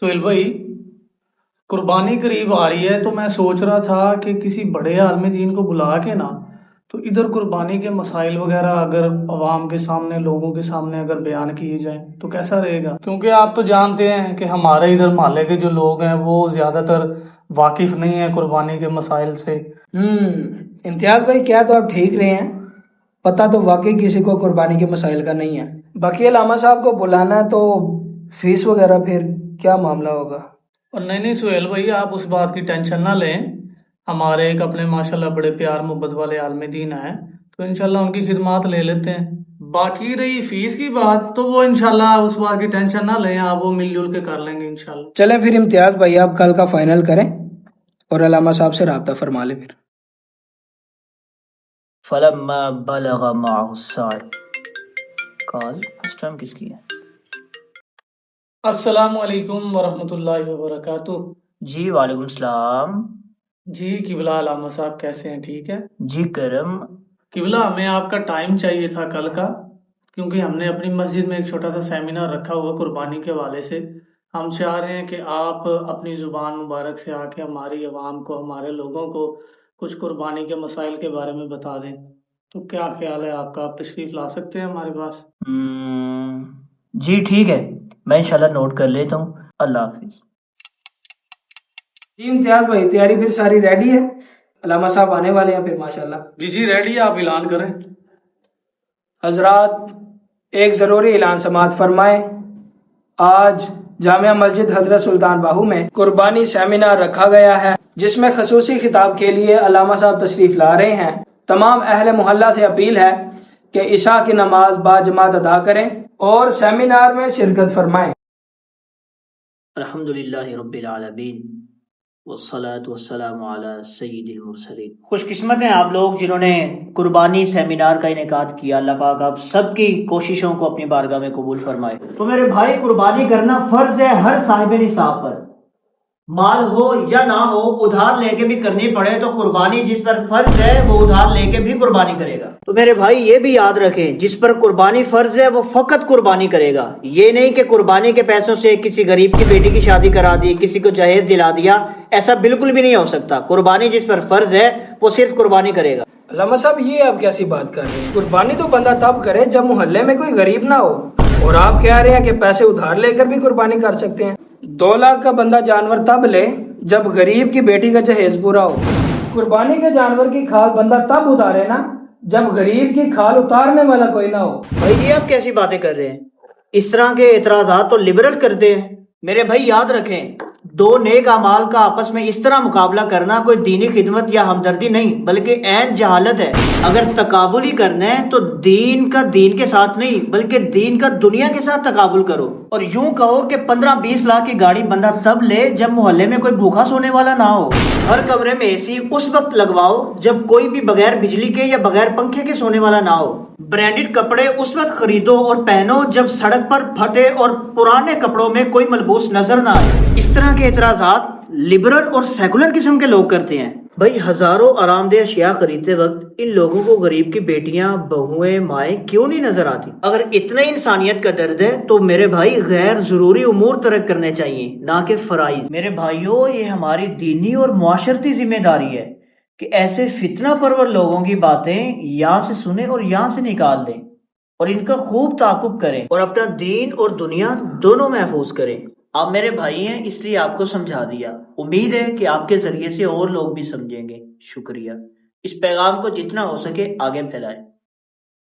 सोहेल भाई, कुर्बानी करीब आ रही है तो मैं सोच रहा था कि किसी बड़े आलम दीन को बुला के ना, तो इधर कुर्बानी के मसाइल वगैरह अगर अवाम के सामने, लोगों के सामने अगर बयान किए जाएं तो कैसा रहेगा। क्योंकि आप तो जानते हैं कि हमारे इधर मोहल्ले के जो लोग हैं वो ज़्यादातर वाकिफ़ नहीं है कुर्बानी के मसाइल से। इम्तियाज भाई, क्या तो आप ठीक रहे हैं। पता तो वाकई किसी को कुर्बानी के मसाइल का नहीं है। बाकी अलामा साहब को बुलाना है तो फीस वगैरह फिर क्या मामला होगा? और नहीं नहीं सोहेल भाई, आप उस बात की टेंशन ना लें। हमारे एक अपने माशाल्लाह बड़े प्यार मोहब्बत वाले आलम दीन हैं, तो इंशाल्लाह उनकी खिदमत ले लेते हैं। बाकी रही फीस की बात, तो वो इंशाल्लाह उस बात की टेंशन ना लें, आप वो मिलजुल के कर लेंगे इंशाल्लाह। चले फिर इम्तियाज भाई, आप कल का फाइनल करें और अलामा साहब से राब्ता फरमा लें फिर। फलम्मा बलग माहु साय। कॉल फर्स्ट टाइम किसकी है? अस्सलामु अलैकुम वरहमतुल्लाहि वबरकातुह। जी वालेकुम सलाम। जी किबला अलामा साहब कैसे हैं? ठीक है जी करम। किबला, हमें आपका टाइम चाहिए था कल का, क्योंकि हमने अपनी मस्जिद में एक छोटा सा सेमिनार रखा हुआ कुर्बानी के हवाले से। हम चाह रहे हैं कि आप अपनी ज़ुबान मुबारक से आके हमारी आवाम को, हमारे लोगों को कुछ कुर्बानी के मसाइल के बारे में बता दें। तो क्या ख्याल है आपका? आप तशरीफ़ ला सकते हैं हमारे पास? जी ठीक है, मैं इंशाल्लाह नोट कर लेता हूँ। अल्लाह हाफिज। जी इम्तियाज भाई, तैयारी फिर सारी रेडी है? अलामा साहब आने वाले हैं फिर माशाल्लाह। जी जी रेडी है, आप ऐलान करें। हजरात, एक ज़रूरी ऐलान समाअत फरमाएं। आज जामिया मस्जिद हजरत सुल्तान बाहू में कुर्बानी सेमिनार रखा गया है, जिसमें खसूसी खिताब के लिए अलामा साहब तशरीफ ला रहे हैं। तमाम अहले मोहल्ला से अपील है कि इशा की नमाज बाजमात अदा करें और सेमिनार में शिरकत फरमाएं। अल्हम्दुलिल्लाहि रब्बिल आलमीन वस्सलातु वस्सलामु अला सय्यिदिल मुरसलीन। खुशकिस्मत हैं आप लोग जिन्होंने कुर्बानी सेमिनार का इनेकाद किया। अल्लाह पाक आप सबकी कोशिशों को अपनी बारगाह में कबूल फरमाए। तो मेरे भाई, कुर्बानी करना फर्ज है हर साहिब निसाब पर। माल हो या ना हो, उधार लेके भी करनी पड़े तो कुर्बानी जिस पर फर्ज है वो उधार लेके भी कुर्बानी करेगा। तो मेरे भाई ये भी याद रखें, जिस पर कुर्बानी फर्ज है वो फकत कुर्बानी करेगा। ये नहीं कि कुर्बानी के पैसों से किसी गरीब की बेटी की शादी करा दी, किसी को जहेज दिला दिया। ऐसा बिल्कुल भी नहीं हो सकता। कुर्बानी जिस पर फर्ज है वो सिर्फ कुर्बानी करेगा। अलामा साहब, ये आप कैसी बात कर रहे हैं? कुर्बानी तो बंदा तब करे जब मोहल्ले में कोई गरीब ना हो, और आप कह रहे हैं कि पैसे उधार लेकर भी कुर्बानी कर सकते हैं। 2 लाख का बंदा जानवर तब ले जब गरीब की बेटी का जहेज पूरा हो। कुर्बानी के जानवर की खाल बंदा तब उतारे ना जब गरीब की खाल उतारने वाला कोई ना हो। भाई ये आप कैसी बातें कर रहे हैं? इस तरह के एतराजात तो लिबरल करते हैं। मेरे भाई याद रखें, 2 नेक अमाल का आपस में इस तरह मुकाबला करना कोई दीनी खिदमत या हमदर्दी नहीं बल्कि ऐन जहालत है। अगर तकाबुल ही करना है तो दीन का दीन के साथ नहीं बल्कि दीन का दुनिया के साथ तकाबुल करो। और यूं कहो कि 15-20 लाख की गाड़ी बंदा तब ले जब मोहल्ले में कोई भूखा सोने वाला ना हो। हर कमरे में एसी उस वक्त लगवाओ जब कोई भी बगैर बिजली के या बगैर पंखे के सोने वाला ना हो। ब्रांडेड कपड़े उस वक्त खरीदो और पहनो जब सड़क पर फटे और पुराने कपड़ों में कोई मलबूस नजर ना आए। इस तरह के एतराजात लिबरल और सेकुलर किस्म के लोग करते हैं। भाई हजारों आरामदेह अशिया खरीदते वक्त इन लोगों को गरीब की बेटियां, बहुएं, माएँ क्यों नहीं नजर आती? अगर इतना ही इंसानियत का दर्द है तो मेरे भाई गैर जरूरी उमूर तरक करने चाहिए, ना कि फराइज। मेरे भाइयों, ये हमारी दीनी और मुआशरती जिम्मेदारी है कि ऐसे फितना परवर लोगों की बातें यहाँ से सुने और यहाँ से निकाल लें और इनका खूब ताकुब करें और अपना दीन और दुनिया दोनों महफूज करें। आप मेरे भाई हैं इसलिए आपको समझा दिया। उम्मीद है कि आपके जरिए से और लोग भी समझेंगे। शुक्रिया। इस पैगाम को जितना हो सके आगे फैलाएं।